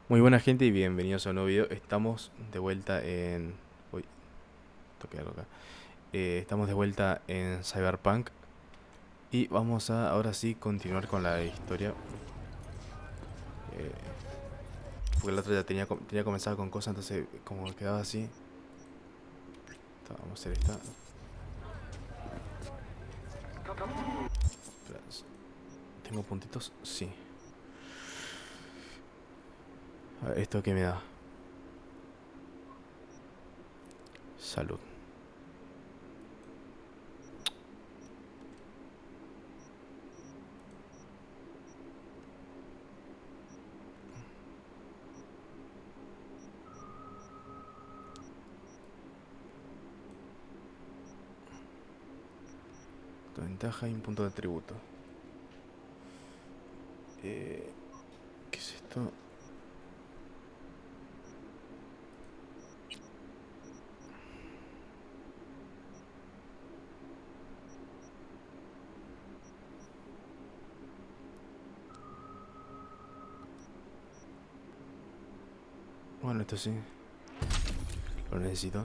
Muy buena gente y bienvenidos a un nuevo video. Estamos de vuelta en... Uy, toqué algo acá. Estamos de vuelta en Cyberpunk. Y vamos a ahora sí continuar con la historia. Eh, Porque el otro ya tenía comenzado con cosas, entonces como quedaba así. Vamos a hacer esta. Espera, ¿tengo puntitos? Sí. A ver, ¿esto qué me da? Salud. Ventaja y un punto de atributo. ¿Qué es esto? Bueno, esto sí. Lo necesito.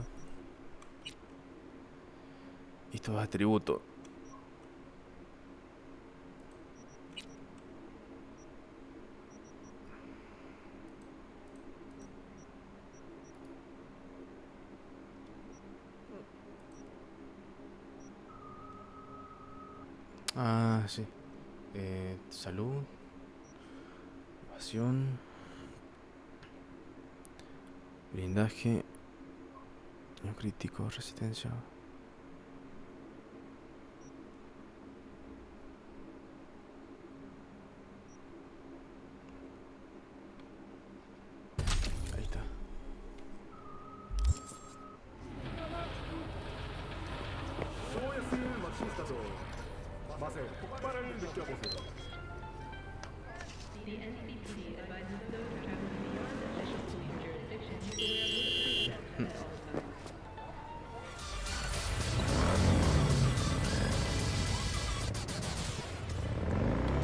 Y esto es atributo. Ah, sí. Salud. Evasión. Blindaje. Daño crítico. Resistencia. Ahí está.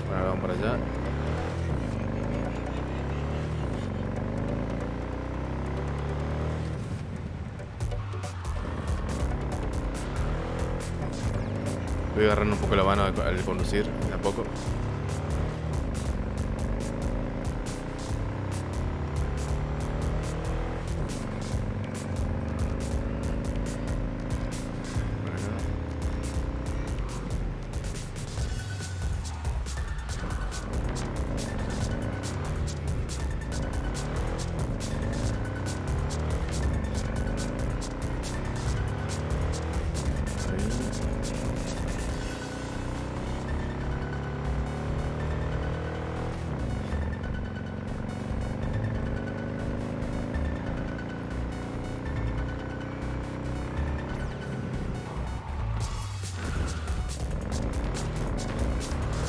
Bueno, vamos para allá. Voy agarrando un poco la mano al conducir, de a poco. Por acá.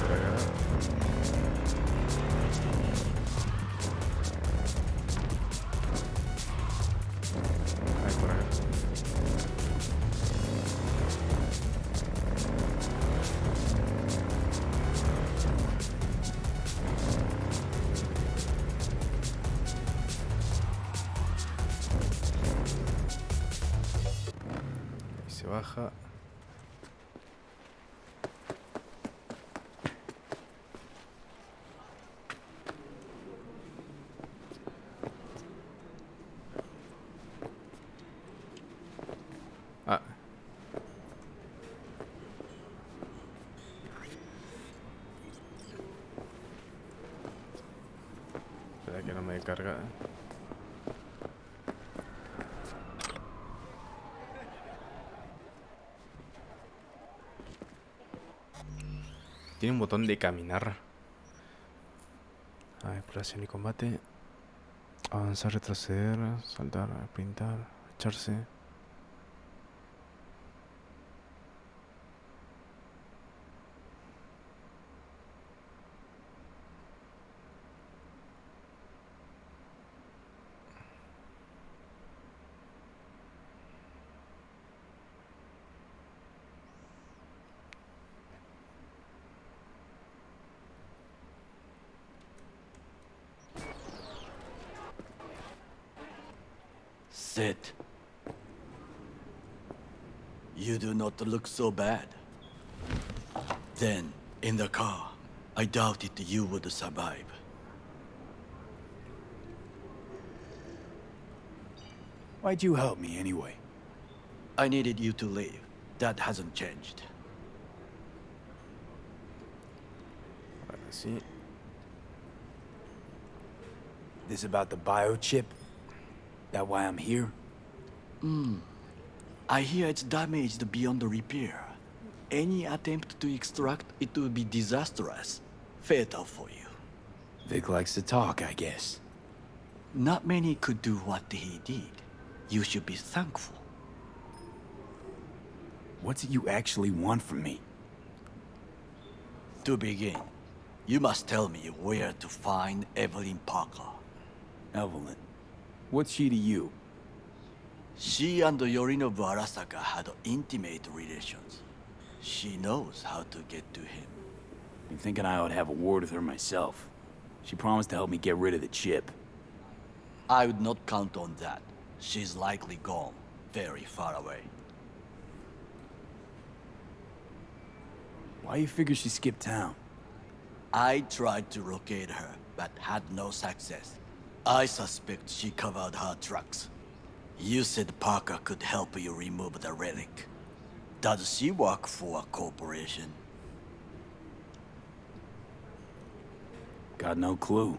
Por acá. Ahí por acá. Y se baja. Ah, espera que no me carga. Tiene un botón de caminar. Ah, exploración y combate. Avanzar, retroceder, saltar, sprintar, echarse. Sit. You do not look so bad. Then, in the car, I doubted you would survive. Why'd you help me anyway? I needed you to leave. That hasn't changed. Ahora sí. This about the biochip? That why I'm here? I hear it's damaged beyond repair. Any attempt to extract it would be disastrous. Fatal for you. Vic likes to talk, I guess. Not many could do what he did. You should be thankful. What's it you actually want from me? To begin, you must tell me where to find Evelyn Parker. Evelyn. What's she to you? She and Yorinobu Arasaka had intimate relations. She knows how to get to him. I'm thinking I ought to have a word with her myself. She promised to help me get rid of the chip. I would not count on that. She's likely gone, very far away. Why you figure she skipped town? I tried to locate her, but had no success. I suspect she covered her tracks. You said Parker could help you remove the relic. Does she work for a corporation? Got no clue.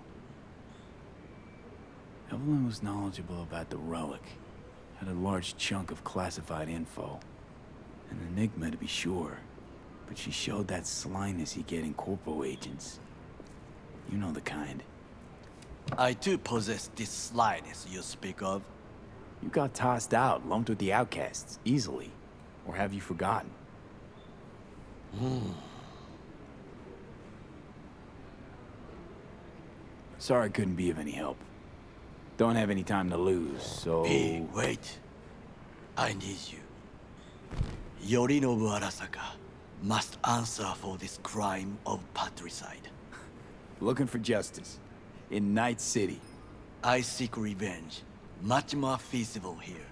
Evelyn was knowledgeable about the relic. Had a large chunk of classified info. An enigma to be sure. But she showed that slyness you get in corpo agents. You know the kind. I too possess this slyness you speak of. You got tossed out, lumped with the outcasts, easily. Or have you forgotten? Sorry I couldn't be of any help. Don't have any time to lose, so... Hey, wait. I need you. Yorinobu Arasaka must answer for this crime of patricide. Looking for justice. In Night City. I seek revenge. Much more feasible here.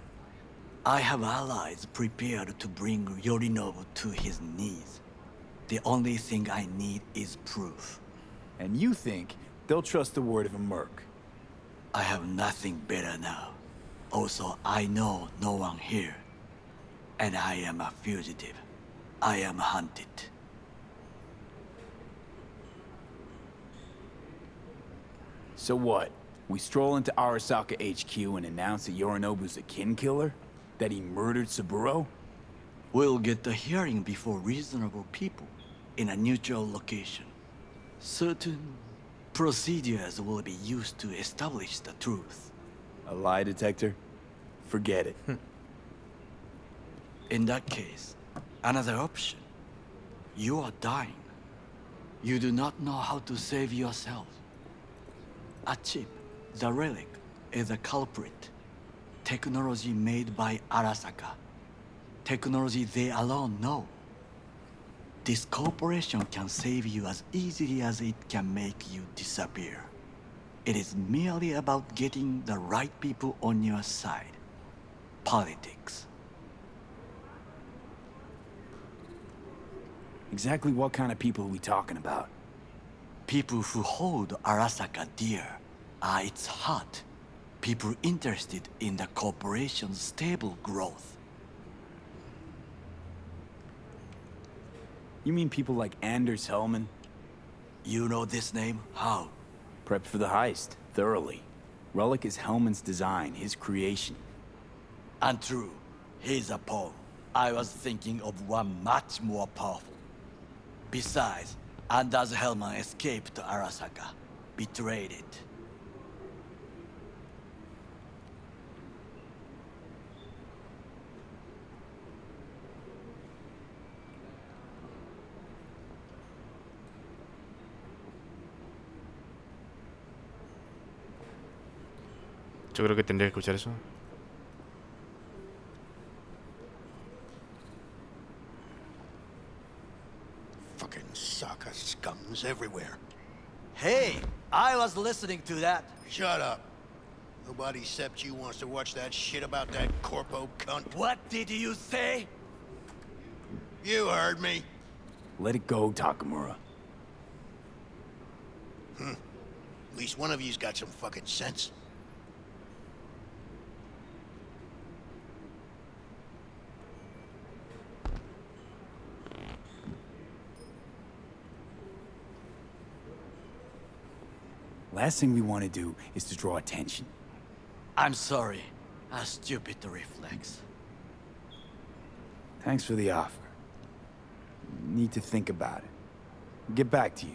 I have allies prepared to bring Yorinobu to his knees. The only thing I need is proof. And you think they'll trust the word of a merc? I have nothing better now. Also, I know no one here. And I am a fugitive. I am hunted. So what? We stroll into Arasaka HQ and announce that Yorinobu's a kin killer? That he murdered Saburo? We'll get the hearing before reasonable people, in a neutral location. Certain procedures will be used to establish the truth. A lie detector? Forget it. In that case, another option. You are dying. You do not know how to save yourself. A chip, the relic, is a culprit. Technology made by Arasaka. Technology they alone know. This corporation can save you as easily as it can make you disappear. It is merely about getting the right people on your side. Politics. Exactly what kind of people are we talking about? People who hold Arasaka dear are its heart. People interested in the corporation's stable growth. You mean people like Anders Hellman? You know this name? How? Prepped for the heist, thoroughly. Relic is Hellman's design, his creation. Untrue. He's a pawn. I was thinking of one much more powerful. Besides, Anders Hellman escaped to Arasaka. Betrayed it. Yo creo que tendría que escuchar eso. Fucking Saka scums everywhere. Hey, I was listening to that. Shut up. Nobody except you wants to watch that shit about that corpo cunt. What did you say? You heard me. Let it go, Takamura. At least one of you's got some fucking sense. Last thing we want to do is to draw attention. I'm sorry. A stupid reflex. Thanks for the offer. Need to think about it. Get back to you.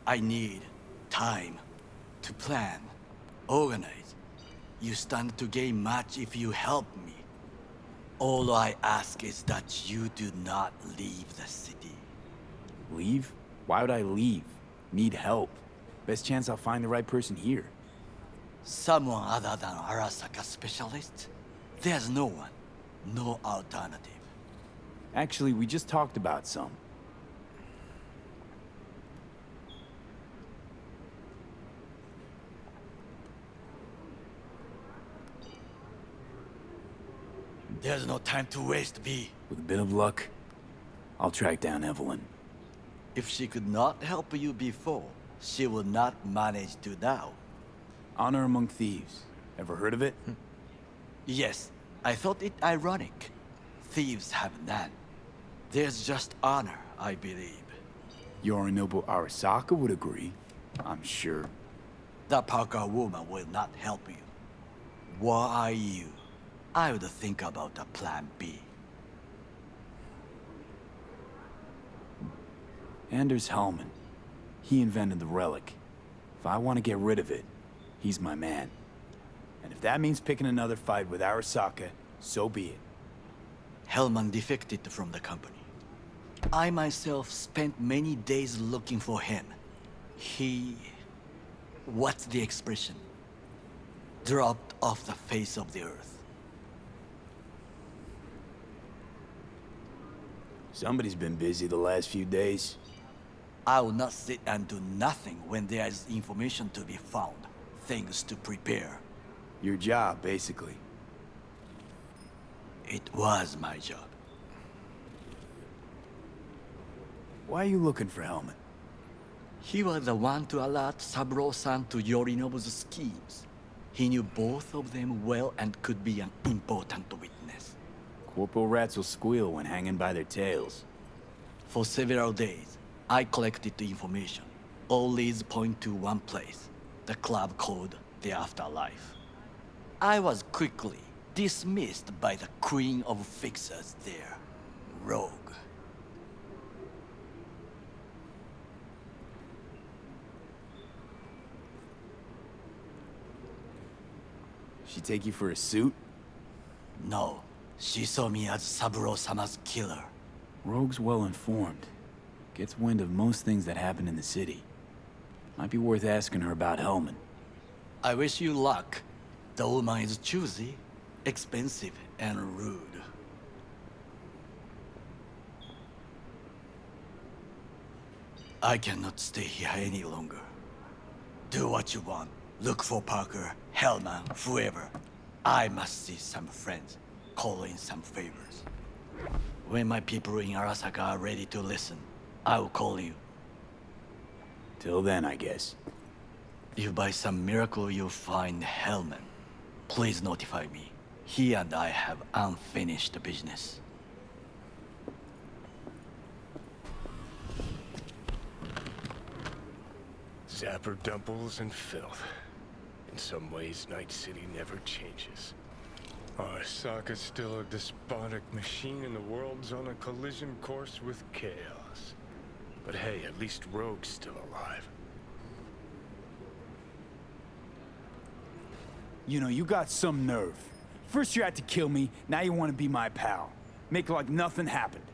I need time to plan, organize. You stand to gain much if you help me. All I ask is that you do not leave the city. Leave? Why would I leave? Need help. Best chance I'll find the right person here. Someone other than Arasaka specialist? There's no one. No alternative. Actually, we just talked about some. There's no time to waste, V. With a bit of luck, I'll track down Evelyn. If she could not help you before, she will not manage to now. Honor among thieves. Ever heard of it? Yes, I thought it ironic. Thieves have none. There's just honor, I believe. Yorinobu Arasaka would agree, I'm sure. The Parker woman will not help you. What are you? I would think about a plan B. Anders Hellman. He invented the relic. If I want to get rid of it, he's my man. And if that means picking another fight with Arasaka, so be it. Hellman defected from the company. I myself spent many days looking for him. He... what's the expression? Dropped off the face of the earth. Somebody's been busy the last few days. I will not sit and do nothing when there is information to be found, things to prepare. Your job, basically. It was my job. Why are you looking for Hellman? He was the one to alert Saburo-san to Yorinobu's schemes. He knew both of them well and could be an important witness. Corporal rats will squeal when hanging by their tails. For several days, I collected the information. All leads point to one place, the club called the Afterlife. I was quickly dismissed by the queen of fixers there, Rogue. She take you for a suit? No, she saw me as Saburo-sama's killer. Rogue's well informed. Gets wind of most things that happen in the city. Might be worth asking her about Hellman. I wish you luck. The woman is choosy, expensive, and rude. I cannot stay here any longer. Do what you want. Look for Parker, Hellman, whoever. I must see some friends, call in some favors. When my people in Arasaka are ready to listen, I will call you. Till then, I guess. If by some miracle you find Hellman, please notify me. He and I have unfinished business. Zapper dumples and filth. In some ways, Night City never changes. Arasaka's still a despotic machine and the world's on a collision course with chaos. But hey, at least Rogue's still alive. You know, you got some nerve. First you had to kill me, now you want to be my pal. Make like nothing happened.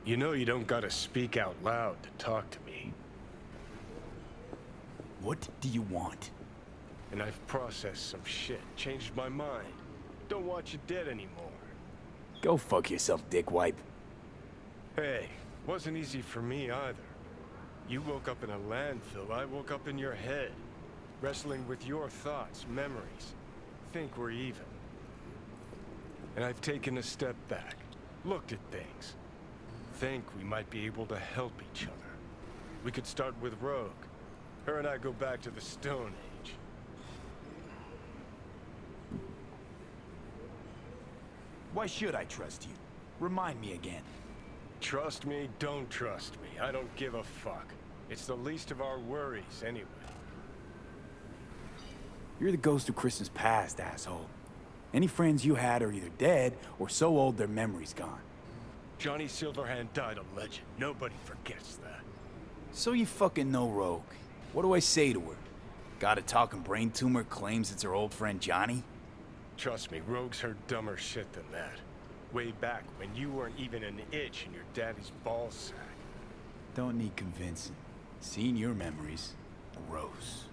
You know you don't gotta speak out loud to talk to me. What do you want? And I've processed some shit, changed my mind. Don't want you dead anymore. Go fuck yourself, dickwipe. Hey, wasn't easy for me either. You woke up in a landfill, I woke up in your head. wrestling with your thoughts, memories. Think we're even. And I've taken a step back, looked at things. Think we might be able to help each other. We could start with Rogue. Her and I go back to the Stone Age. Why should I trust you? Remind me again. Trust me, don't trust me. I don't give a fuck. It's the least of our worries, anyway. You're the ghost of Christmas past, asshole. Any friends you had are either dead or so old their memory's gone. Johnny Silverhand died a legend. Nobody forgets that. So you fucking know Rogue. What do I say to her? Got a talking brain tumor claims it's her old friend Johnny? Trust me, Rogue's heard dumber shit than that. Way back when you weren't even an itch in your daddy's ball sack. Don't need convincing. Seeing your memories, gross.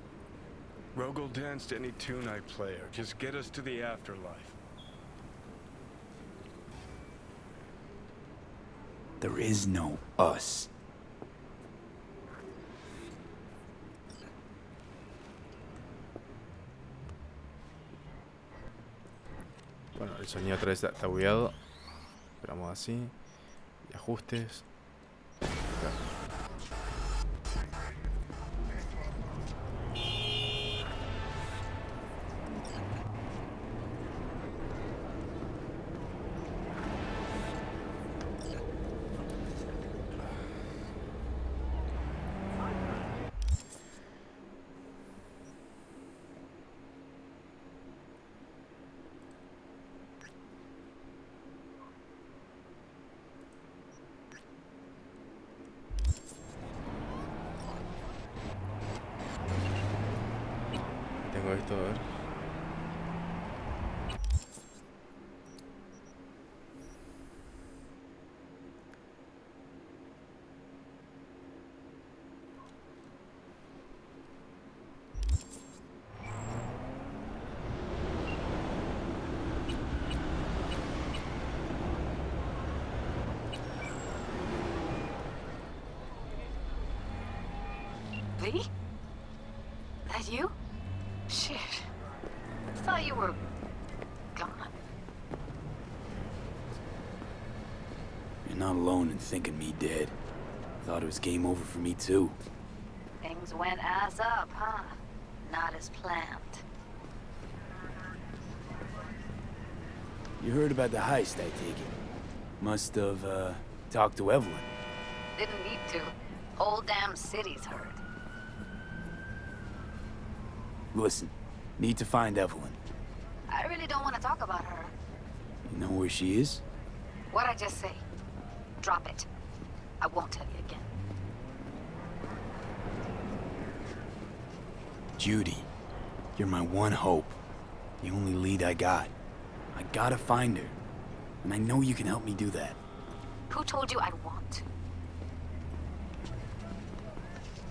Rogue will dance to any tune I play her. Just get us to the afterlife. There is no us. Bueno, el sonido otra vez está bugueado. Esperamos así. Y ajustes. Acá. Tengo esto, a ver. Lee? That you? Shit. Thought you were gone. You're not alone in thinking me dead. Thought it was game over for me too. Things went ass up, huh? Not as planned. You heard about the heist, I take it. Must have, talked to Evelyn. Didn't need to. Whole damn city's heard. Listen, need to find Evelyn. I really don't want to talk about her. You know where she is? What'd I just say? Drop it. I won't tell you again. Judy, you're my one hope. The only lead I got. I gotta find her. And I know you can help me do that. Who told you I'd want to?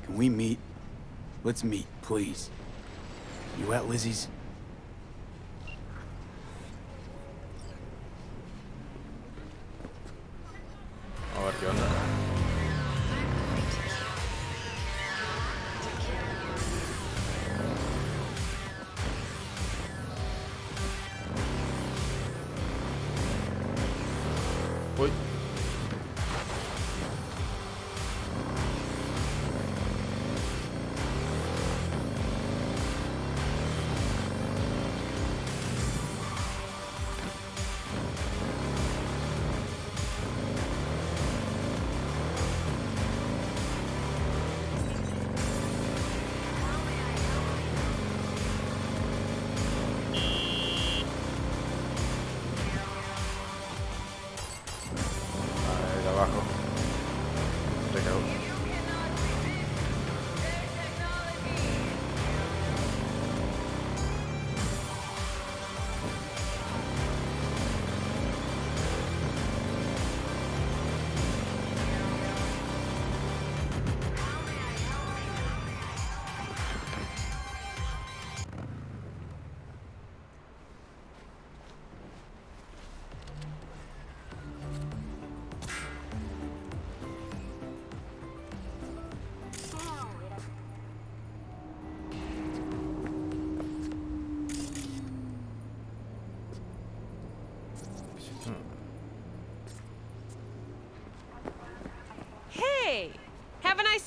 Can we meet? Let's meet, please. You at Lizzie's? A ver qué onda. Uy.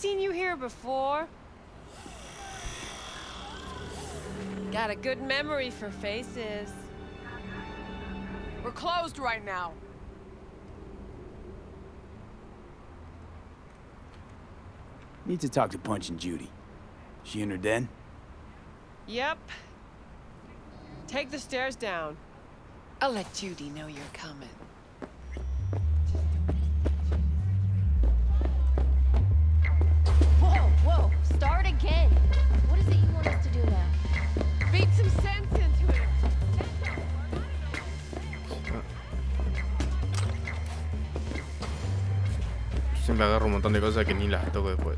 seen you here before? Got a good memory for faces. We're closed right now. Need to talk to Punch and Judy. She in her den? Yep. Take the stairs down. I'll let Judy know you're coming. Whoa, start again. What is it you want us to do now? Beat some sense into it. Siempre agarro un montón de cosas que ni las toco después.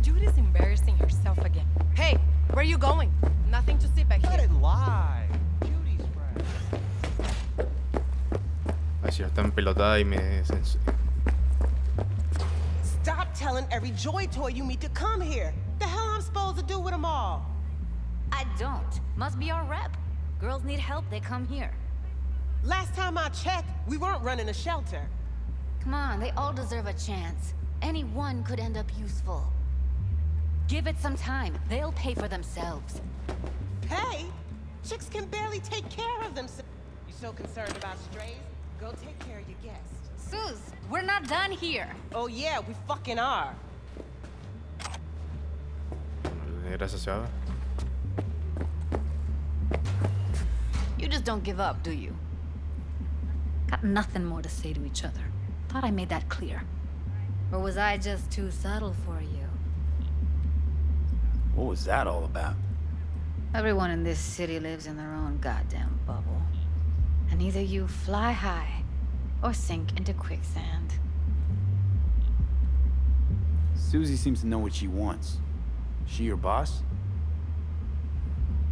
Judy's embarrassing herself again. Hey, where are you going? Nothing to see back here. Let it lie. Judy's friend. Ay, si está empelotada y me... Stop telling every Joy toy you meet to come here. The hell I'm supposed to do with them all? I don't. Must be our rep. Girls need help, they come here. Last time I checked, we weren't running a shelter. Come on, they all deserve a chance. Any one could end up useful. Give it some time. They'll pay for themselves. Hey, chicks can barely take care of themselves. You so concerned about strays? Go take care of your guests. Sus, we're not done here. Oh yeah, we fucking are. Gracias, Ava. You just don't give up, do you? Got nothing more to say to each other. Thought I made that clear. Or was I just too subtle for you? What was that all about? Everyone in this city lives in their own goddamn bubble. And either you fly high or sink into quicksand. Susie seems to know what she wants. She your boss?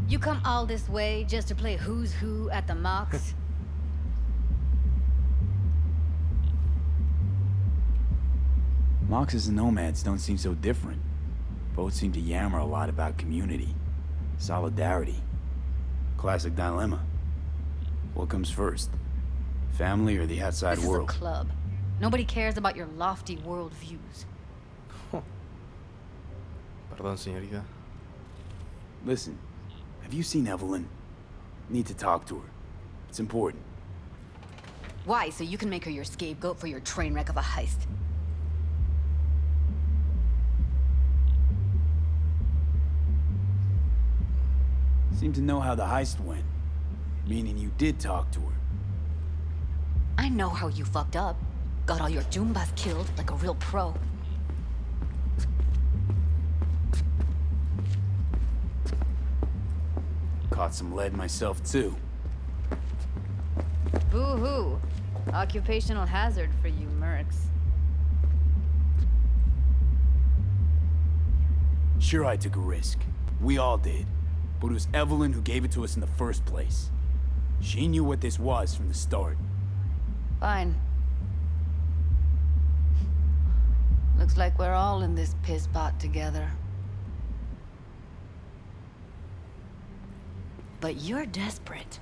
You come all this way just to play who's who at the mocks? Moxes and nomads don't seem so different. Both seem to yammer a lot about community, solidarity. Classic dilemma. What comes first? Family or the outside This world? is a club. Nobody cares about your lofty world views. Perdón, señorita. Listen, have you seen Evelyn? Need to talk to her. It's important. Why? So you can make her your scapegoat for your train wreck of a heist? Seem to know how the heist went. Meaning you did talk to her. I know how you fucked up. Got all your Jumbas killed like a real pro. Caught some lead myself too. Boo-hoo. Occupational hazard for you mercs. Sure, I took a risk. We all did. But it was Evelyn who gave it to us in the first place. She knew what this was from the start. Fine. Looks like we're all in this piss pot together. But you're desperate.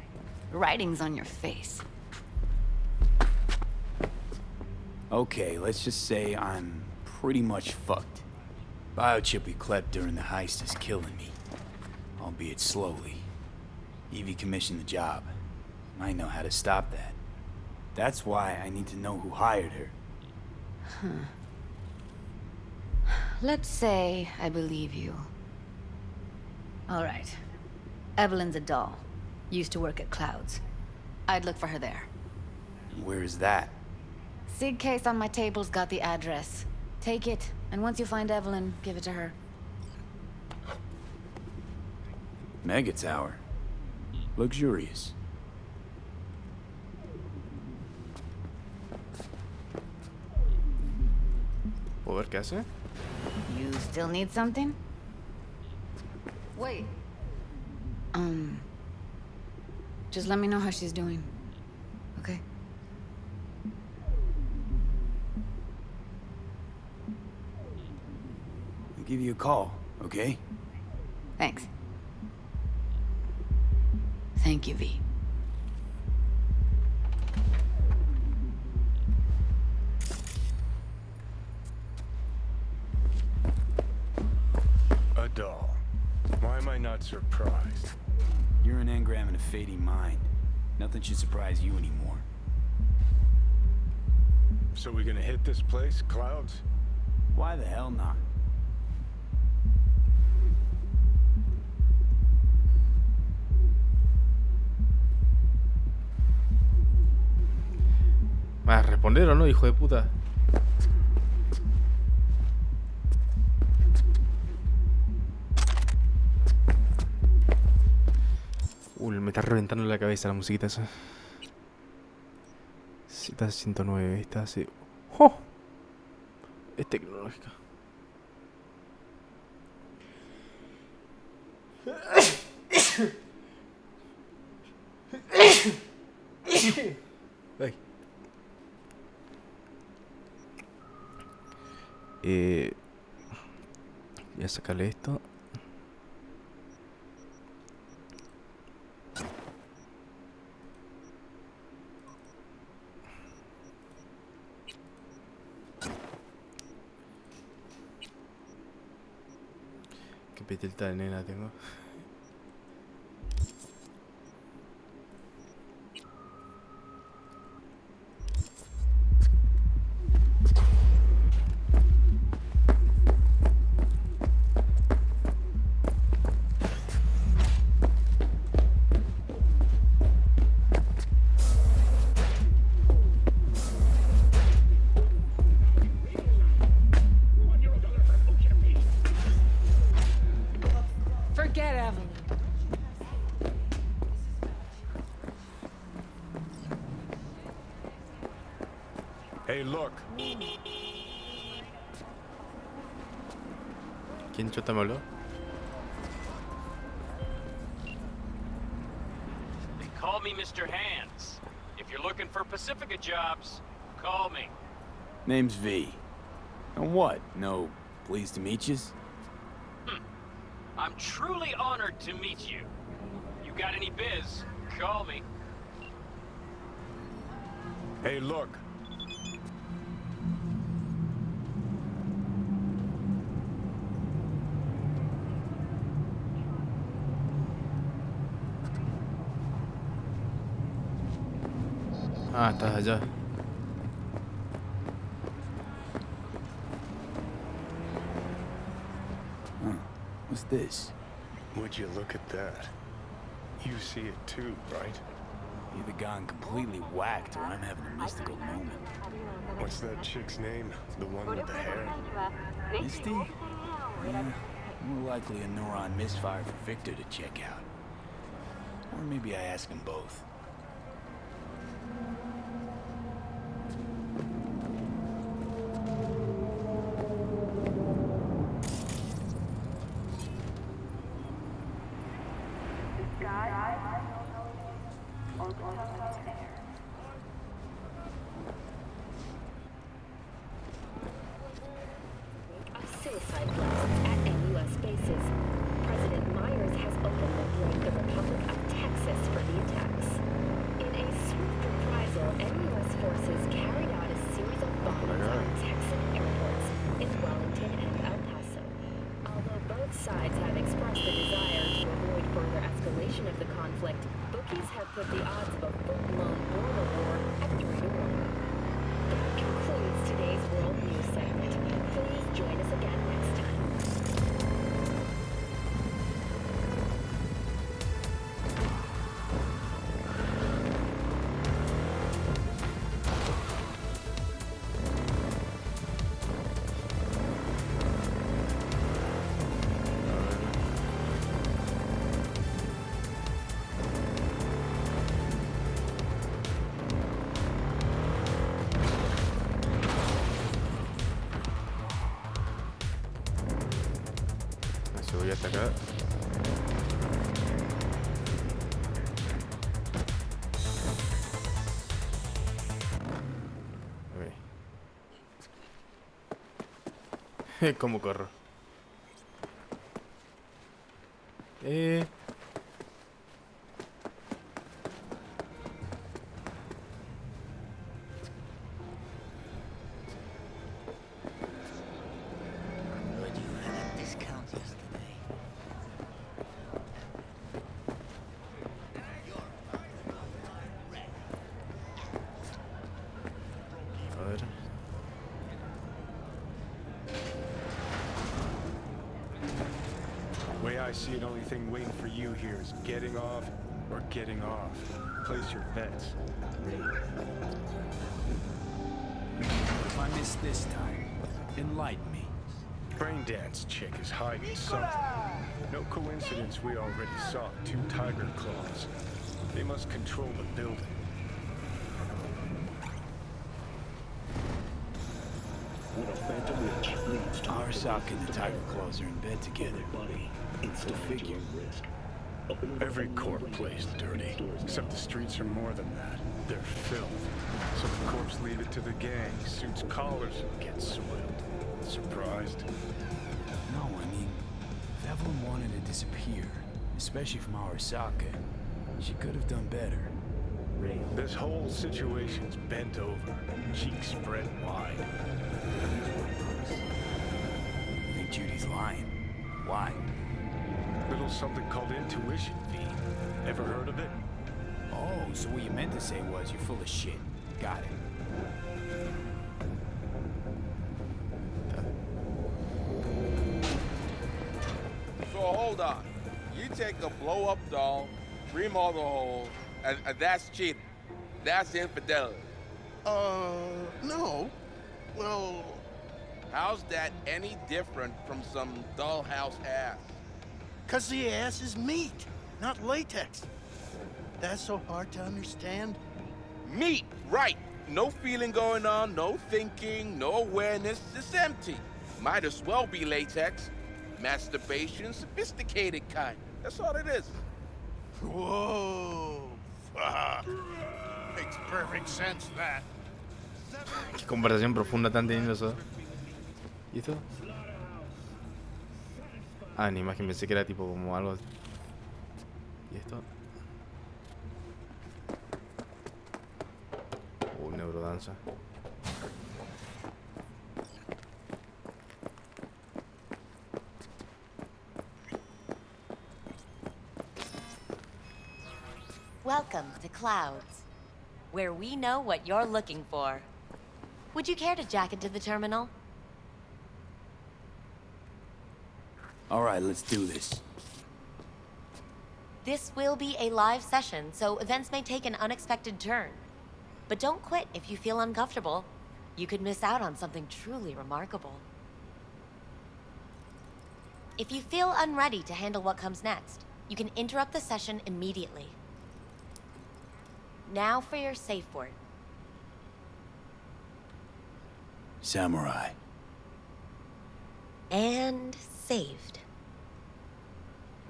Writing's on your face. Okay, let's just say I'm pretty much fucked. Biochip we clept during the heist is killing me. Albeit slowly. Evie commissioned the job. I know how to stop that. That's why I need to know who hired her. Let's say I believe you. All right. Evelyn's a doll. Used to work at Clouds. I'd look for her there. Where is that? Sig case on my table's got the address. Take it, and once you find Evelyn, give it to her. Mega Tower. Luxurious. ¿Puedo ver qué hace? You still need something? Wait. Just let me know how she's doing. Okay? I'll give you a call, okay? Thanks. Thank you, V. Why am I not surprised? You're an engram and a fading mind. Nothing should surprise you anymore. So we gonna hit this place, Clouds? Why the hell not? ¿Me vas a responder o no, hijo de puta? Me está reventando la cabeza la musiquita esa. Cita 109, esta hace... ¡Oh! Es tecnológica. Ay. Voy a sacarle esto. Qué petilta de nena tengo. Forget Evelyn. Hey, look. ¿Quién chota me habló? They call me Mr. Hands. If you're looking for Pacifica jobs, call me. Name's V. And what? No, pleased to meet yous? I'm truly honored to meet you. You got any biz, call me. Hey, look. Ah, estás allá. What's this? Would you look at that? You see it too, right? Either gone completely whacked or I'm having a mystical moment. What's that chick's name? The one with the hair? Misty? Yeah, more likely a neuron misfire for Victor to check out. Or maybe I ask them both. Suicide blasts at NUS bases. President Myers has openly blamed the Republic of Texas for the attacks. In a swift reprisal, NUS forces carried out a series of bombings on Texan airports in Wellington and El Paso. Although both sides have expressed the desire to avoid further escalation of the conflict, bookies have put the odds of a full-blown border war at 3 to 1. That concludes today's World News segment. Please join us again next time. Voy hasta acá. ¿Cómo corro? I see it, only thing waiting for you here is getting off or getting off. Place your bets. If I miss this time, enlighten me. Braindance chick is hiding something. No coincidence we already saw 2 tiger claws. They must control the building. Asrock and the tiger claws are in bed together. Go figure. Every corp plays dirty, except the streets are more than that. They're filth. So the corps leave it to the gang. Suits collars and get soiled. Surprised? No, I mean, if Evelyn wanted to disappear, especially from Arasaka, she could have done better. This whole situation's bent over, cheeks spread wide. I think Judy's lying. Why? Little something called intuition, V. Ever heard of it? Oh, so what you meant to say was you're full of shit. Got it. So hold on. You take a blow-up doll, remodel the hole, and that's cheating. That's infidelity. No. Well, how's that any different from some dollhouse ass? 'Cause the ass is meat, not latex. That's so hard to understand. Meat, right. No feeling going on, no thinking, no awareness. It's empty. Might as well be latex. Masturbation, sophisticated kind. That's all it is. Whoa. Makes perfect sense, that. Qué conversación profunda tan teniendo eso. ¿Y esto? Ah, ni imagen, pensé que era tipo como algo. ¿Y esto? Neurodanza. Welcome to Clouds, where we know what you're looking for. Would you care to jack into the terminal? All right, let's do this. This will be a live session, so events may take an unexpected turn. But don't quit if you feel uncomfortable. You could miss out on something truly remarkable. If you feel unready to handle what comes next, you can interrupt the session immediately. Now for your safe word. Samurai. And saved.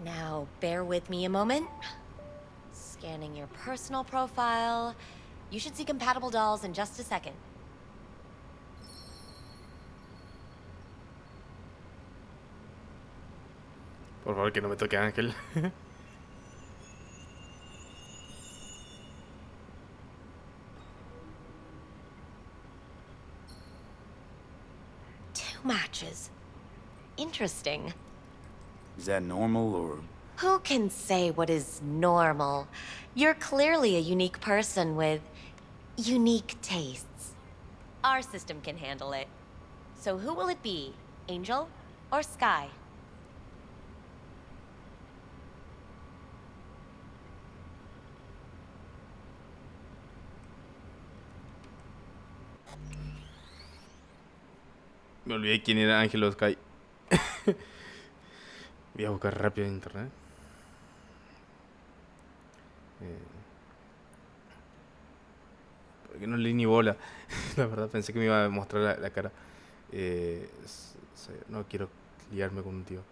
Now, bear with me a moment. Scanning your personal profile. You should see compatible dolls in just a second. Por favor, que no me toque Ángel. Two matches. Interesting. Is that normal, or...? Who can say what is normal? You're clearly a unique person with unique tastes. Our system can handle it. So who will it be? Angel or Sky? Me olvidé quién era Ángel o Sky. Voy a buscar rápido en internet. Porque no leí ni bola. La verdad pensé que me iba a mostrar la cara. No quiero liarme con un tío.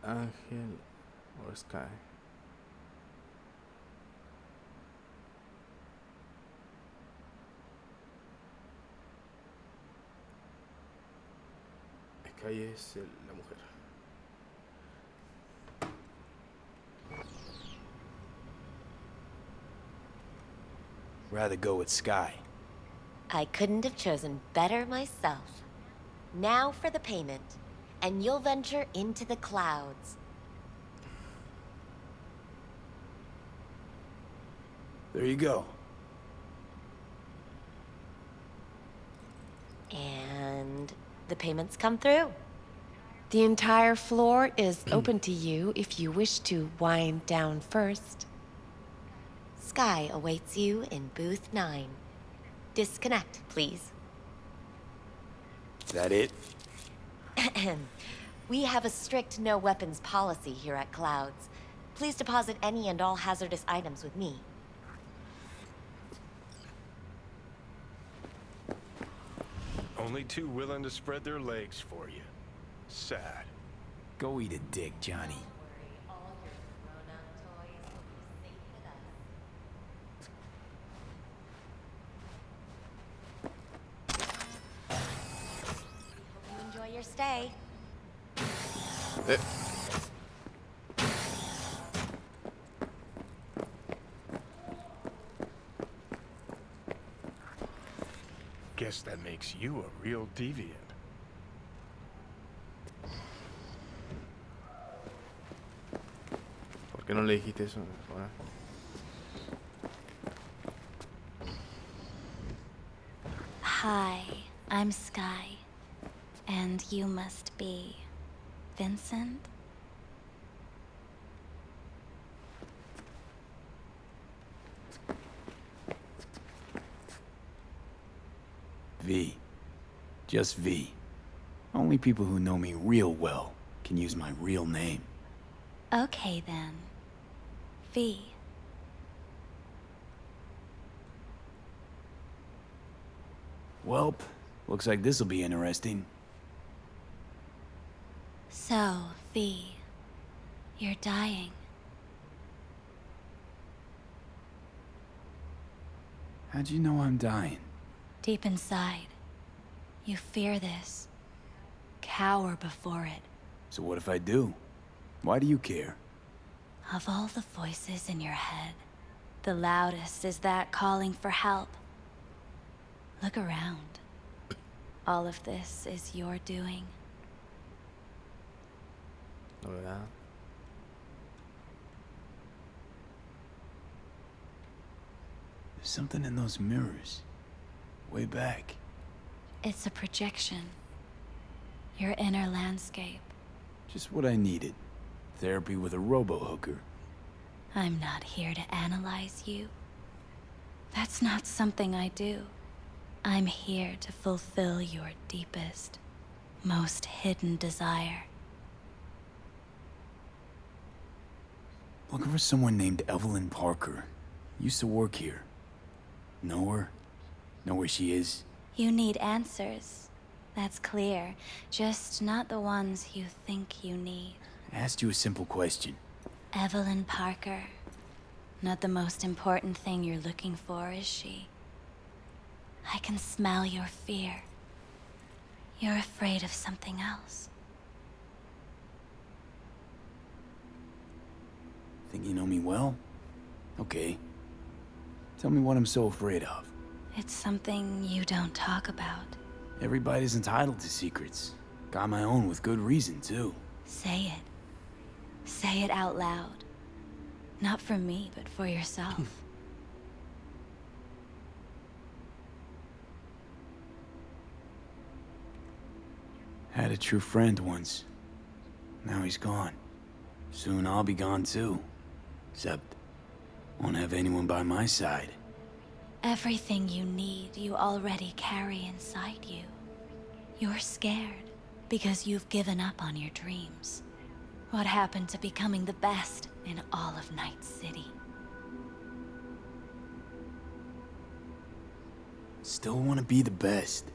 Ángel o Sky. Sky es la mujer. Rather go with Sky. I couldn't have chosen better myself. Now for the payment, and you'll venture into the clouds. There you go. And the payments come through. The entire floor is open to you if you wish to wind down first. Sky awaits you in booth 9. Disconnect, please. Is that it? We have a strict no weapons policy here at Clouds. Please deposit any and all hazardous items with me. Only two willing to spread their legs for you. Sad. Go eat a dick, Johnny. Enjoy your stay. Guess that makes you a real deviant. ¿Por qué no le dijiste eso? Ahora. Hi, I'm Sky. And you must be Vincent? V. Just V. Only people who know me real well can use my real name. Okay then. V. Welp, looks like this'll be interesting. So, V, you're dying. How'd you know I'm dying? Deep inside, you fear this. Cower before it. So what if I do? Why do you care? Of all the voices in your head, the loudest is that calling for help. Look around. All of this is your doing. No, ¿verdad? There's something in those mirrors. Way back. It's a projection. Your inner landscape. Just what I needed. Therapy with a robo-hooker. I'm not here to analyze you. That's not something I do. I'm here to fulfill your deepest, most hidden desire. Looking for someone named Evelyn Parker. Used to work here. Know her? Know where she is? You need answers. That's clear. Just not the ones you think you need. I asked you a simple question. Evelyn Parker. Not the most important thing you're looking for, is she? I can smell your fear. You're afraid of something else. Think you know me well? Okay. Tell me what I'm so afraid of. It's something you don't talk about. Everybody's entitled to secrets. Got my own with good reason, too. Say it. Say it out loud. Not for me, but for yourself. Had a true friend once. Now he's gone. Soon I'll be gone too. Except, won't have anyone by my side. Everything you need, you already carry inside you. You're scared because you've given up on your dreams. What happened to becoming the best in all of Night City? Still want to be the best.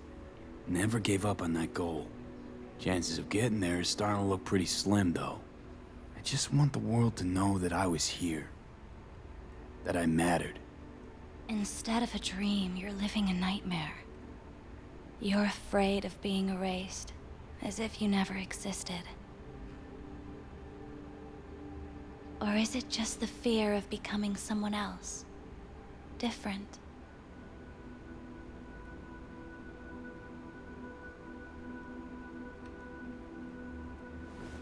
Never gave up on that goal. Chances of getting there is starting to look pretty slim, though. I just want the world to know that I was here. That I mattered. Instead of a dream, you're living a nightmare. You're afraid of being erased, as if you never existed. Or is it just the fear of becoming someone else? Different?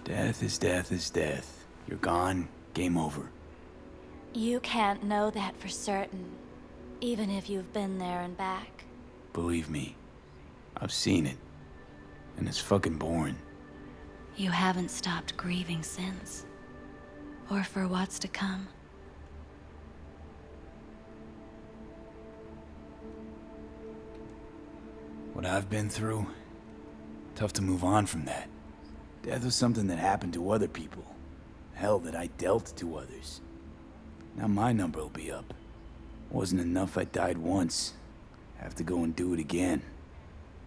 Death is death is death. You're gone, game over. You can't know that for certain, even if you've been there and back. Believe me, I've seen it. And it's fucking boring. You haven't stopped grieving since. Or for what's to come. What I've been through, tough to move on from that. Death was something that happened to other people. Hell, that I dealt to others. Now my number will be up. Wasn't enough I died once. Have to go and do it again.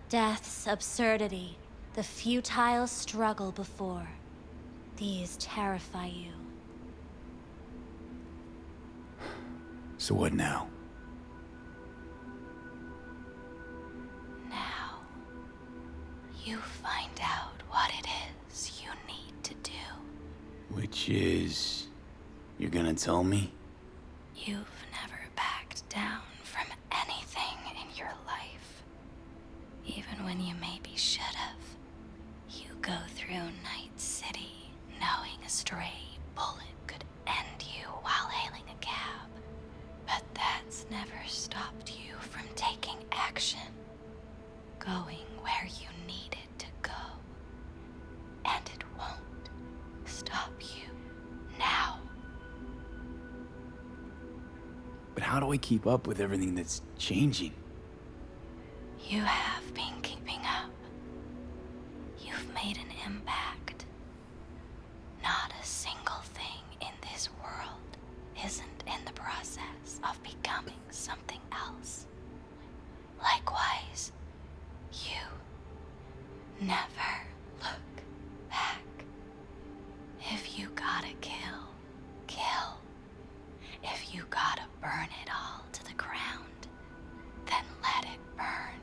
Death's absurdity, the futile struggle before. These terrify you. So what now? Now, you find out what it is you need to do. Which is... you're gonna tell me? You've never backed down from anything in your life. Even when you maybe should have. You go through Night City knowing a stray bullet could end you while hailing a cab. But that's never stopped you from taking action. Going where you needed to go. And it won't stop you now. But how do I keep up with everything that's changing? You have been keeping up. You've made an impact. Not a single thing in this world isn't in the process of becoming something else. Likewise, you never look back. If you gotta kill, kill. If you gotta burn it all to the ground, then let it burn.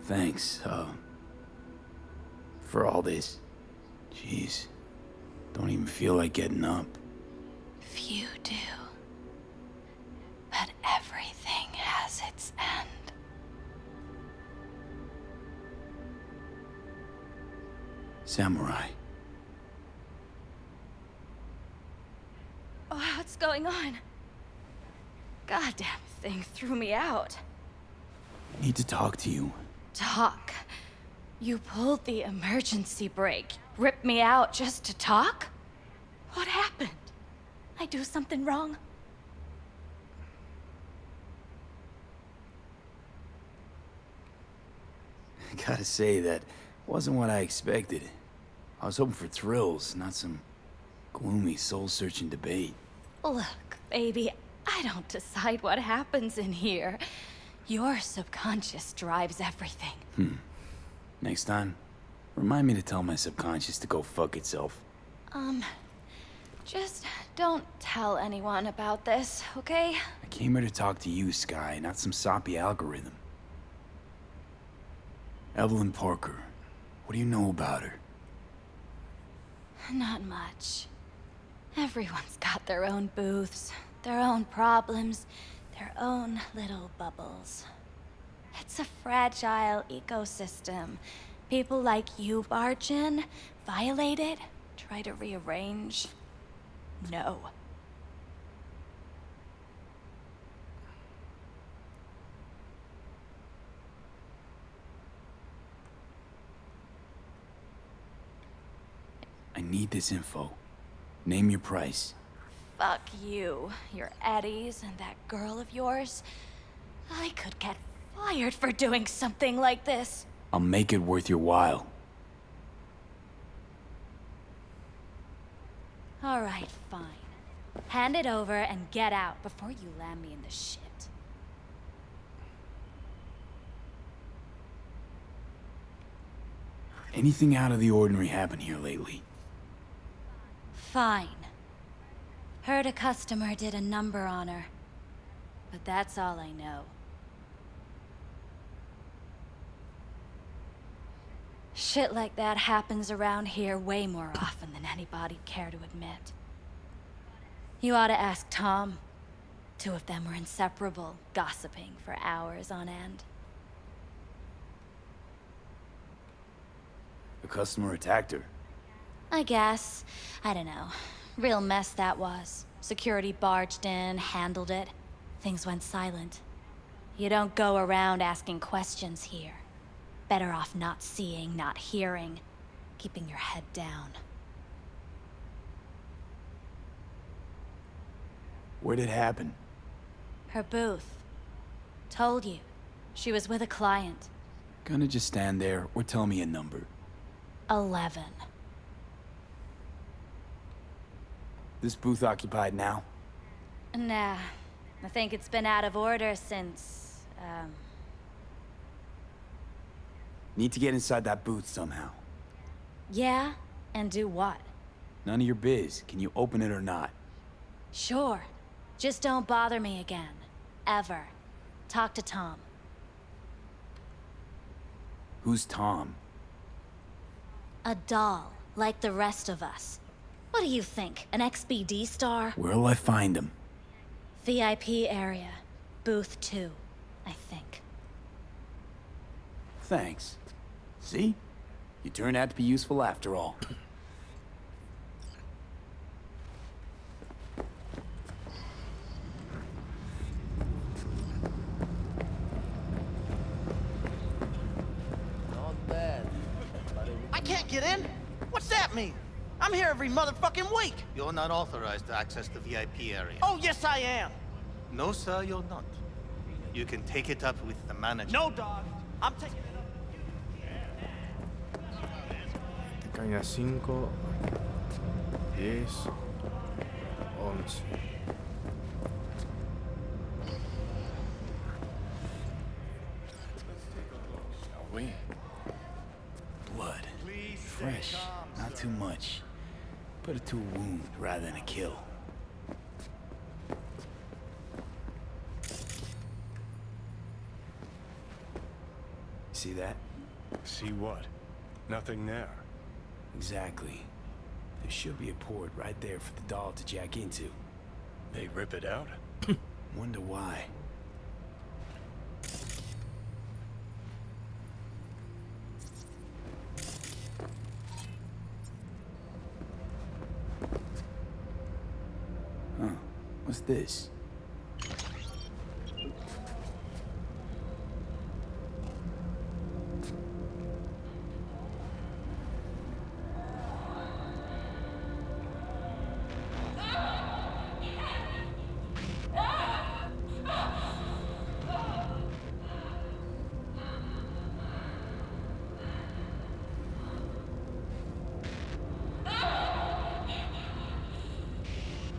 Thanks, for all this. Jeez, don't even feel like getting up. Few do. But everything has its end. Samurai. Oh, what's going on? Goddamn thing threw me out. I need to talk to you. Talk? You pulled the emergency brake. Ripped me out just to talk? What happened? I do something wrong? I gotta say, that wasn't what I expected. I was hoping for thrills, not some gloomy, soul-searching debate. Look, baby, I don't decide what happens in here. Your subconscious drives everything. Next time, remind me to tell my subconscious to go fuck itself. Just don't tell anyone about this, okay? I came here to talk to you, Sky, not some soppy algorithm. Evelyn Parker, what do you know about her? Not much. Everyone's got their own booths, their own problems, their own little bubbles. It's a fragile ecosystem. People like you barge in, violate it, try to rearrange. No. I need this info. Name your price. Fuck you, your Eddies, and that girl of yours. I could get fired for doing something like this. I'll make it worth your while. All right, fine. Hand it over and get out before you land me in the shit. Anything out of the ordinary happen here lately? Fine. Heard a customer did a number on her. But that's all I know. Shit like that happens around here way more often than anybody'd care to admit. You ought to ask Tom. Two of them were inseparable, gossiping for hours on end. A customer attacked her. I guess. I don't know. Real mess that was. Security barged in, handled it. Things went silent. You don't go around asking questions here. Better off not seeing, not hearing, keeping your head down. Where'd it happen? Her booth. Told you. She was with a client. Gonna just stand there or tell me a number. 11. This booth occupied now? Nah. I think it's been out of order since, Need to get inside that booth somehow. Yeah? And do what? None of your biz. Can you open it or not? Sure. Just don't bother me again. Ever. Talk to Tom. Who's Tom? A doll, like the rest of us. What do you think, an XBD star? Where'll I find him? VIP area. Booth 2, I think. Thanks. See? You turned out to be useful after all. Not bad. I can't get in? What's that mean? I'm here every motherfucking week. You're not authorized to access the VIP area. Oh, yes, I am. No, sir, you're not. You can take it up with the manager. No, dog. I'm taking it up. Caña 5, 10, 11. Shall we? Blood. Fresh. Not too much. Put it to a wound rather than a kill. See that? See what? Nothing there. Exactly. There should be a port right there for the doll to jack into. They rip it out? Wonder why. Huh. What's this?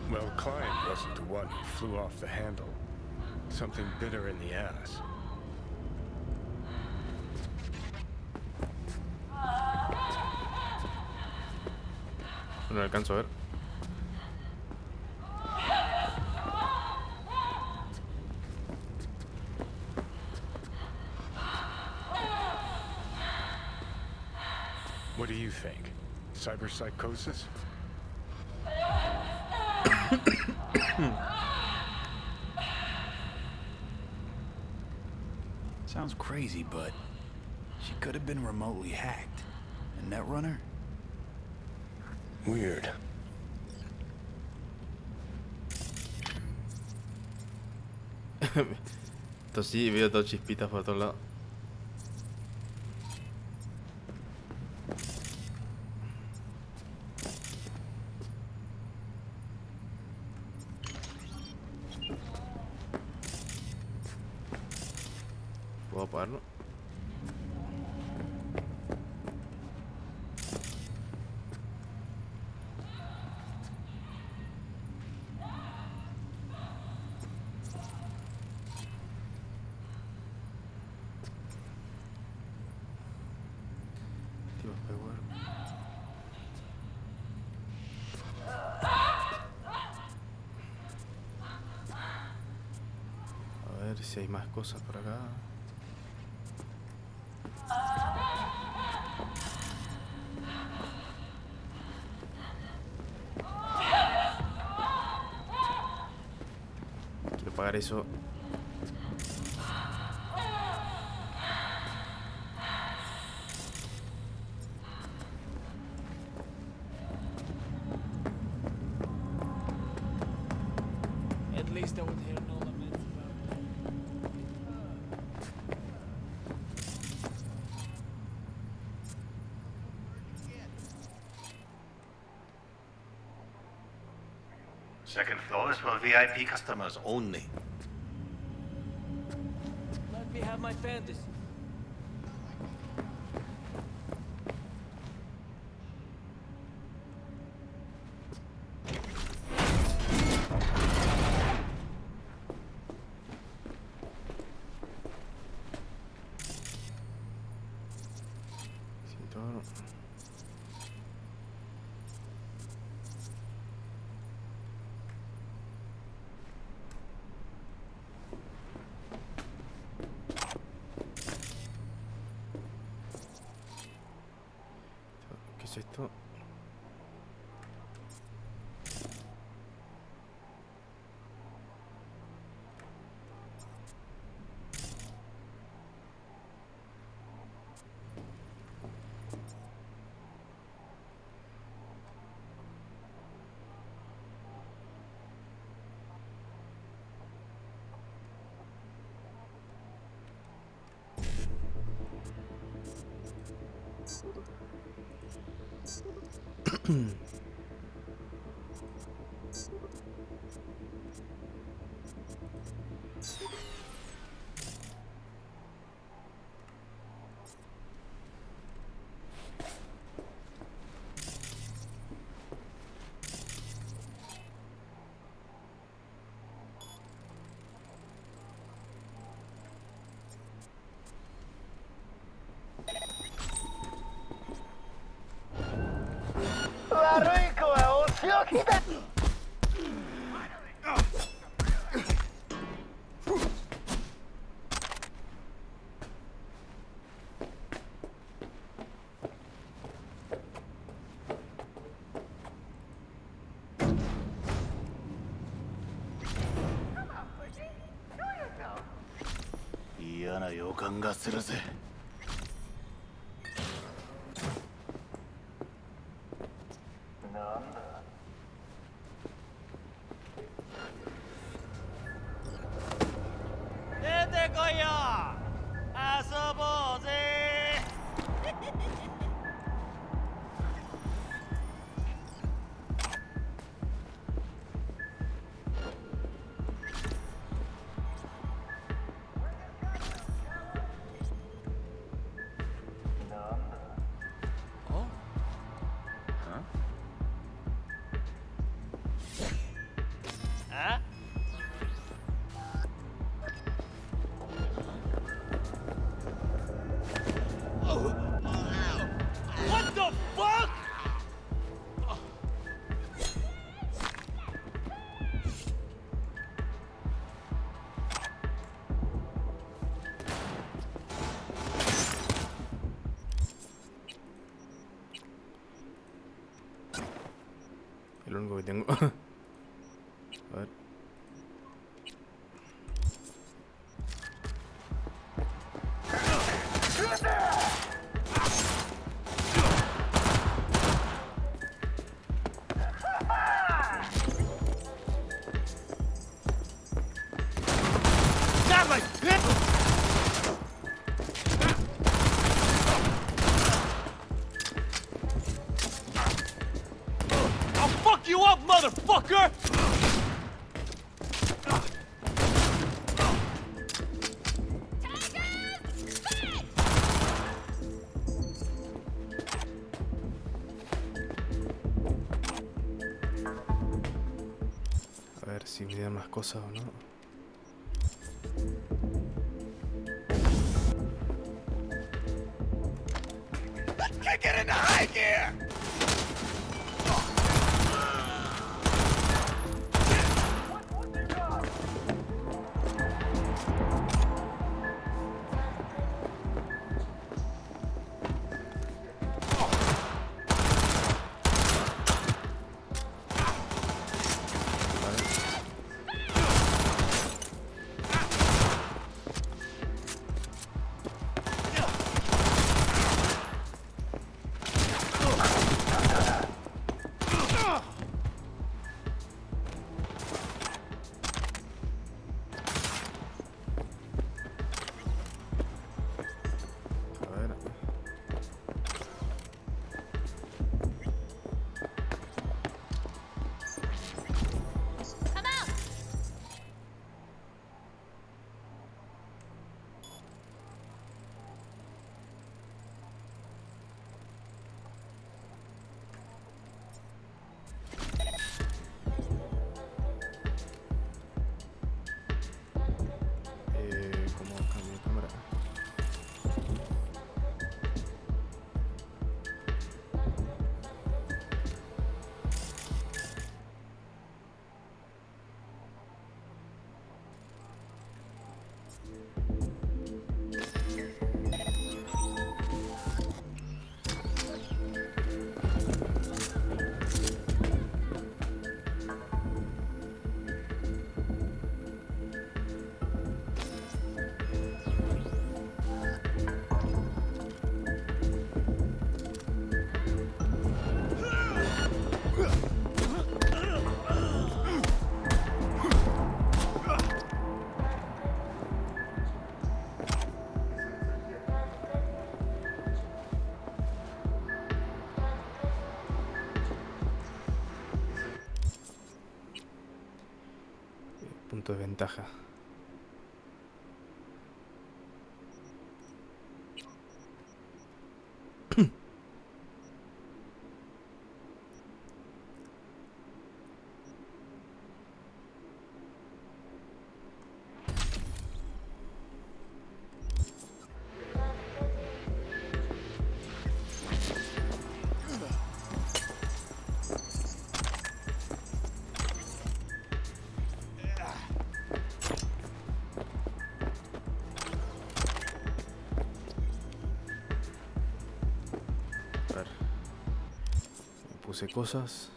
Well, Client wasn't the one who flew off the handle. Something bit her in the ass. No alcanzo a ver. What do you think? Cyberpsychosis? Sounds crazy, but she could have been remotely hacked. A netrunner? Weird. Esto sí, veo todo chispitas por todos lados. ¿Puedo apagarlo? A ver si hay más cosas por acá. Quiero pagar eso. At least I would hear no laments about Second floor is for VIP customers only. Let me have my fantasy. ¿Qué es esto? What the fuck? Es lo único que tengo. A ver. I'll fuck you up, motherfucker! A ver si me dan más cosas o no. Kick it into high gear! Punto de ventaja. Puse cosas.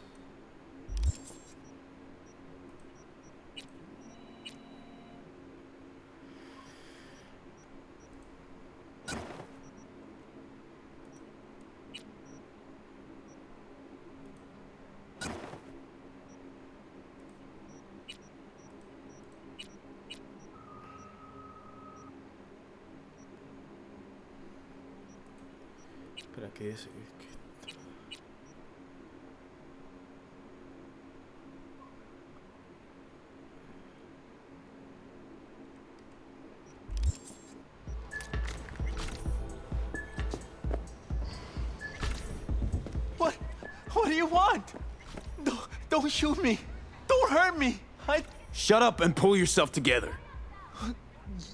Espera, ¿qué es? What do you want? Don't shoot me. Don't hurt me. Shut up and pull yourself together.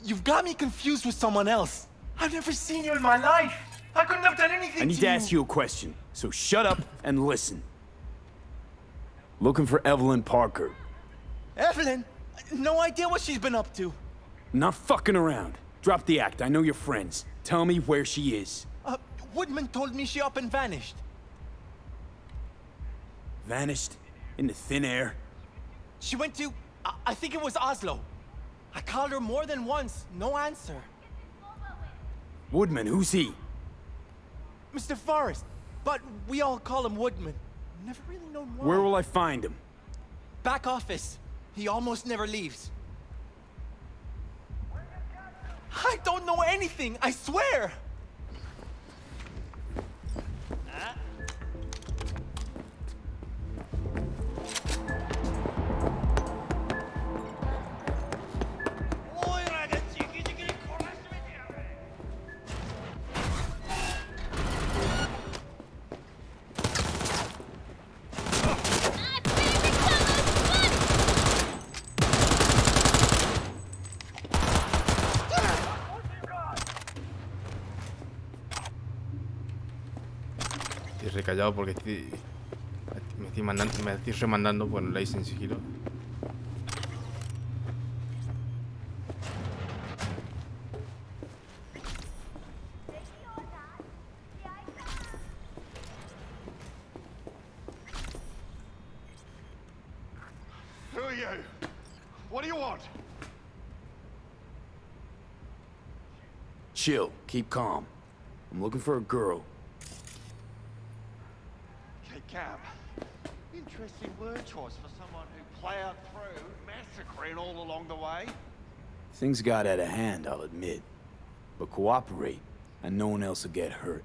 You've got me confused with someone else. I've never seen you in my life. I couldn't have done anything I need to ask you a question, so shut up and listen. Looking for Evelyn Parker. Evelyn? No idea what she's been up to. Not fucking around. Drop the act. I know you're friends. Tell me where she is. Woodman told me she up and vanished. Vanished? Into thin air? She went to, I think it was Oslo. I called her more than once, no answer. Woodman, who's he? Mr. Forrest, but we all call him Woodman. Never really known why. Where will I find him? Back office. He almost never leaves. I don't know anything, I swear! Recallado porque me estoy remandando, bueno, la hice en sigilo. Who are you? What do you want? Chill, keep calm. I'm looking for a girl. Cab. Interesting word choice for someone who plowed through, massacring all along the way. Things got out of hand, I'll admit. But cooperate, and no one else will get hurt.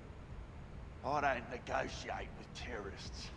I don't negotiate with terrorists.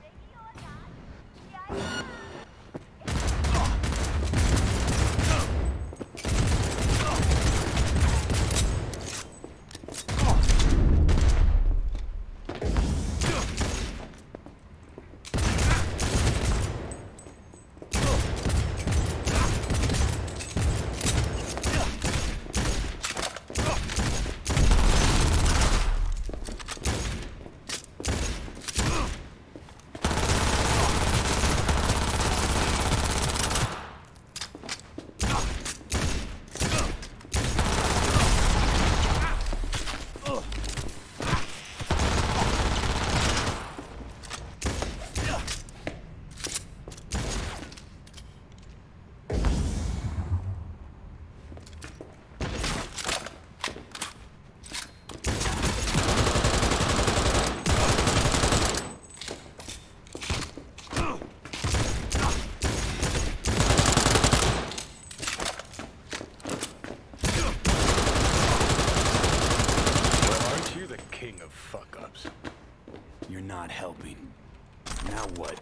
not helping. Now what?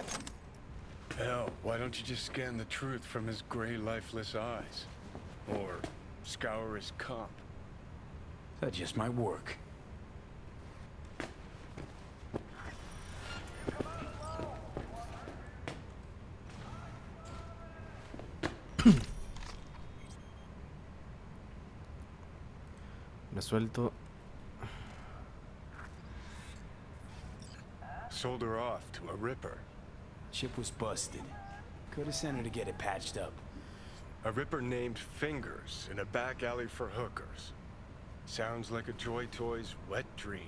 Hell, why don't you just scan the truth from his gray, lifeless eyes? Or scour his comp? That just might work. Resuelto. Sold her off to a ripper. Chip was busted. Could have sent her to get it patched up. A ripper named Fingers in a back alley for hookers. Sounds like a Joy Toy's wet dream.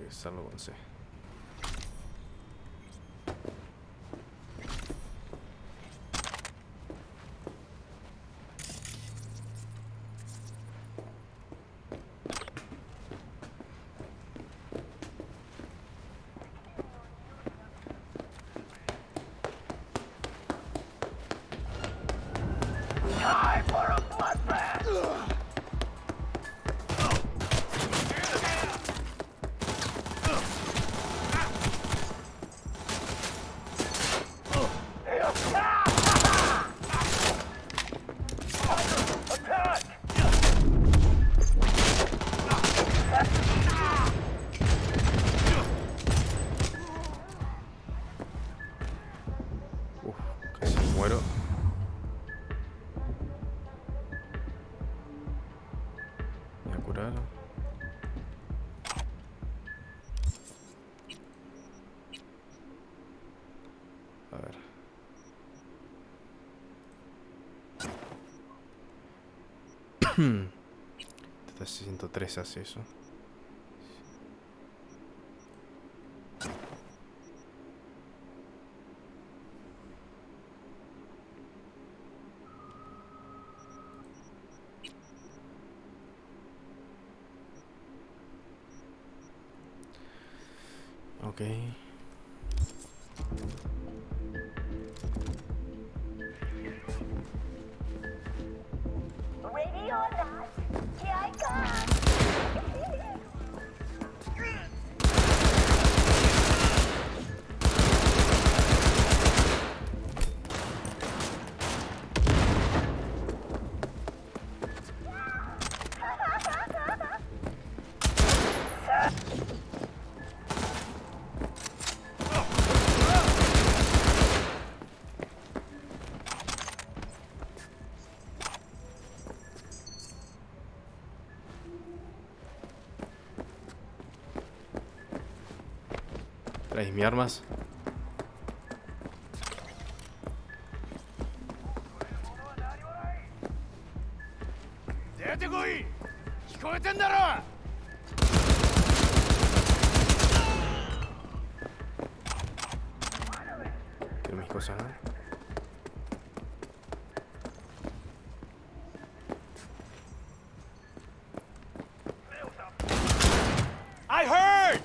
Salvo con C. Time for a bloodbath! Casi muero. Voy a curar. A ver. Hasta 103 hace eso. Okay. Ready or not, here I come! ¿Traes mis armas? Quiero mis cosas, ¿no? I heard!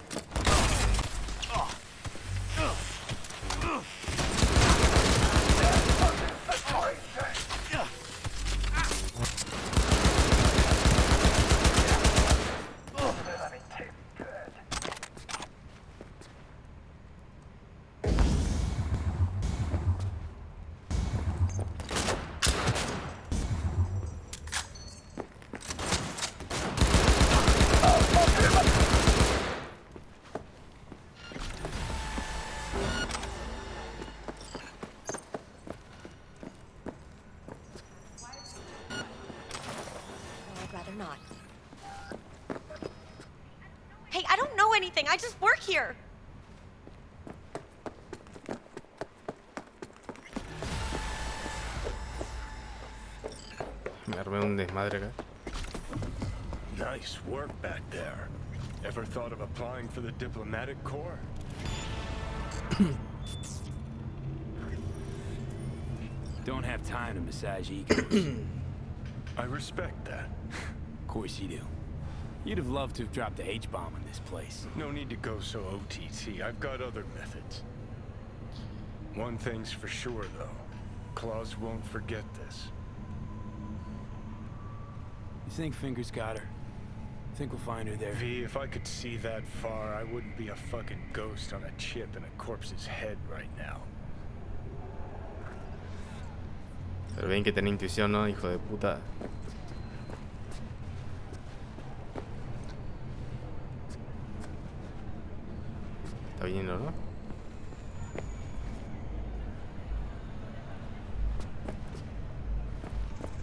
Hey, I don't know anything. I just work here. Me armé un desmadre acá. Nice work back there. Ever thought of applying for the diplomatic corps? Don't have time to massage egos. I respect that. Of course you do. You'd have loved to have dropped the H-bomb in this place. No need to go so OTT. I've got other methods. One thing's for sure, though. Claus won't forget this. You think Fingers got her? Think we'll find her there? V, if I could see that far, I wouldn't be a fucking ghost on a chip in a corpse's head right now. Pero bien que tiene intuición, ¿no? Hijo de puta. Está viniendo, ¿no?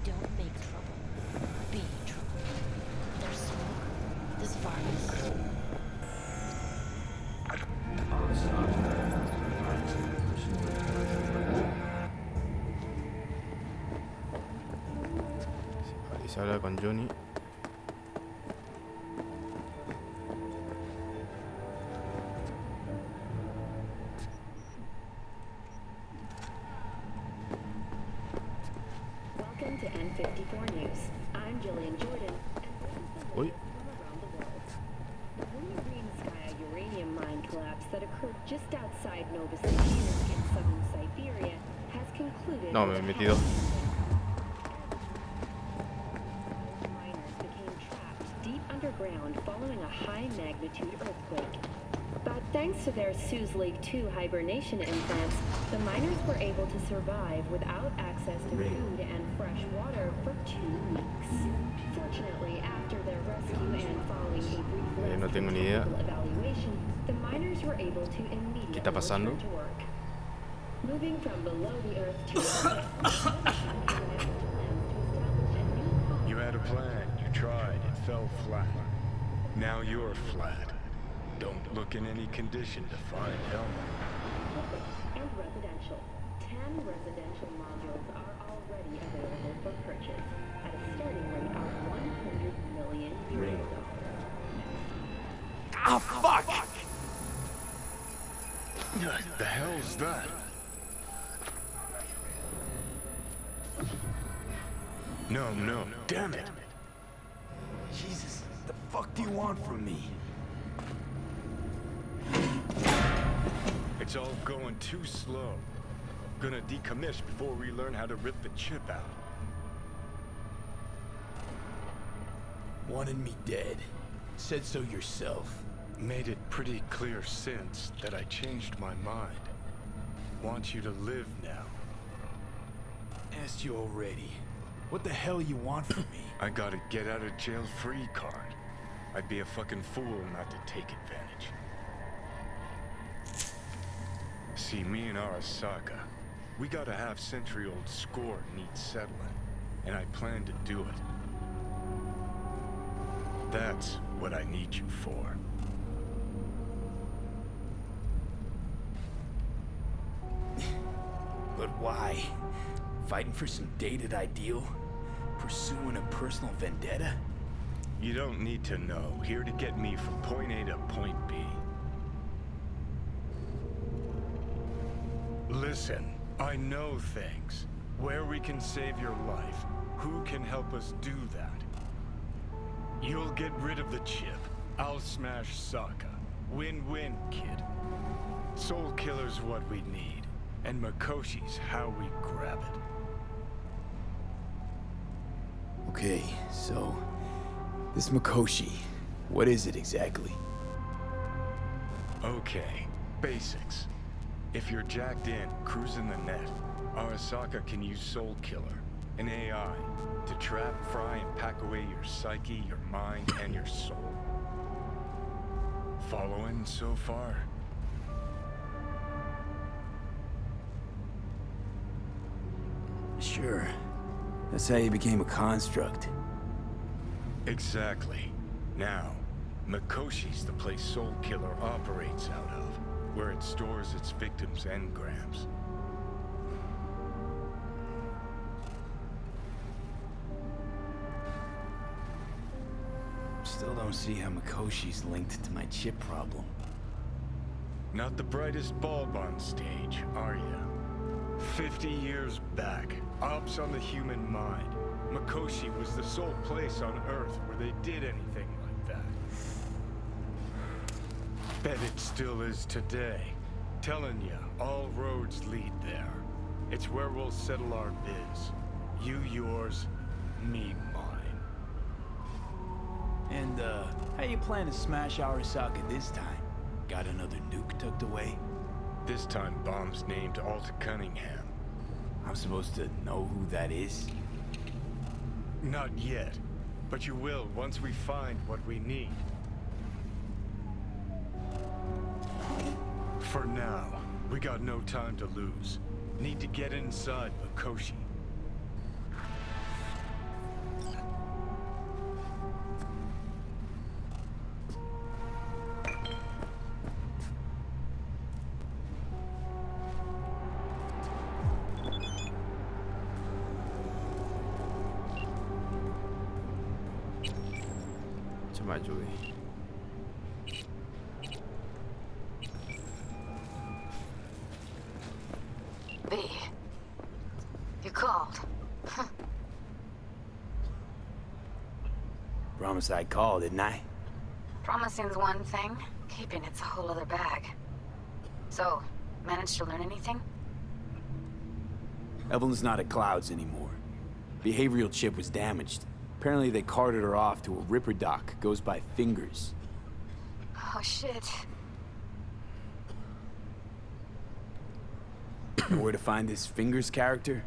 Don't make trouble. Be trouble. There's smoke. There's virus. Y se habla con Johnny. Welcome to N54 News. I'm Jillian Jordan, and Uy. around the world. The Green uranium mine collapse that occurred just outside Novosibirsk in southern Siberia has concluded. No, me he metido. Miners became trapped deep underground following a high-magnitude earthquake. But thanks to their Suez Lake 2 hibernation implants, the miners were able to survive without access to food and fresh water for 2 weeks. Fortunately, after their rescue and following a brief No tengo ni idea. evaluation, the miners were able to immediately ¿Qué está pasando? return to work. Moving from below the earth to You had a plan, you tried, it fell flat. Now you're flat. Don't look in any condition to find help. and residential. 10 residential modules are already available for purchase at a starting rate of $100 million. Ah, fuck! The hell's that? No, no, damn it! Jesus, the fuck do you want from me? It's all going too slow. Gonna decommiss before we learn how to rip the chip out. Wanted me dead. Said so yourself. Made it pretty clear since that I changed my mind. Want you to live now. Asked you already. What the hell you want from me? I got a get out of jail free card. I'd be a fucking fool not to take advantage. See, me and Arasaka, we got a half-century-old score needs settling, and I plan to do it. That's what I need you for. But why? Fighting for some dated ideal? Pursuing a personal vendetta? You don't need to know. Here to get me from point A to point B. Listen, I know things. Where we can save your life. Who can help us do that? You'll get rid of the chip. I'll smash Sokka. Win-win, kid. Soul Killer's what we need. And Mikoshi's how we grab it. Okay, so... this Mikoshi, what is it exactly? Okay, basics. If you're jacked in, cruising the net, Arasaka can use Soul Killer, an AI, to trap, fry, and pack away your psyche, your mind, and your soul. Following so far? Sure. That's how you became a construct. Exactly. Now, Mikoshi's the place Soul Killer operates out of, where it stores its victims' engrams. Still don't see how Mikoshi's linked to my chip problem. Not the brightest bulb on stage, are you? 50 years back, ops on the human mind. Mikoshi was the sole place on Earth where they did anything like that. Bet it still is today. Telling ya, all roads lead there. It's where we'll settle our biz. You yours, me mine. And, how you plan to smash Arasaka this time? Got another nuke tucked away? This time, bomb's named Alta Cunningham. I'm supposed to know who that is? Not yet, but you will once we find what we need. For now, we got no time to lose. Need to get inside Mikoshi. me ayude. B, you called. Promise I called, didn't I? Promising's one thing, keeping it's a whole other bag. So, managed to learn anything? Evelyn's not at Clouds anymore. Behavioral chip was damaged. Apparently they carted her off to a ripper dock. Goes by Fingers. Oh shit. Know where to find this Fingers character?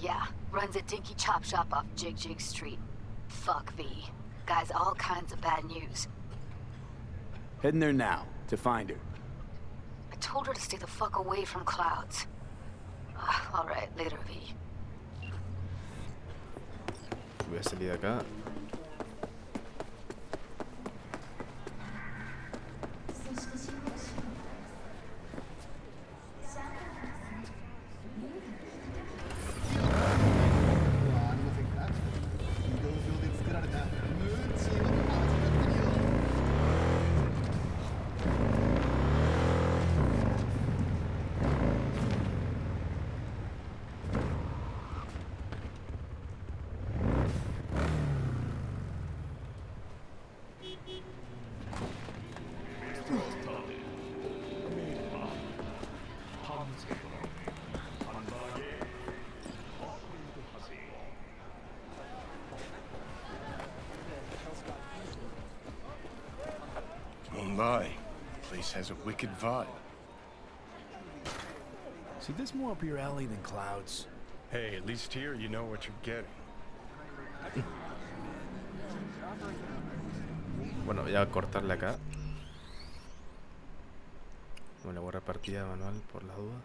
Yeah, runs a dinky chop shop off Jig Jig Street. Fuck V. Guy's all kinds of bad news. Heading there now, to find her. I told her to stay the fuck away from Clouds. Alright, later, V. Voy a salir de acá. My, place has a wicked vibe. See, this more up your alley than Clouds. Hey, at least here you know what you're getting. Bueno, voy a cortarle acá. Me la voy a repartir de manual por la duda.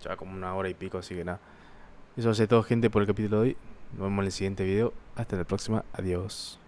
Ya como una hora y pico, así que nada. Eso va a ser todo, gente, por el capítulo de hoy. Nos vemos en el siguiente video. Hasta la próxima. Adiós.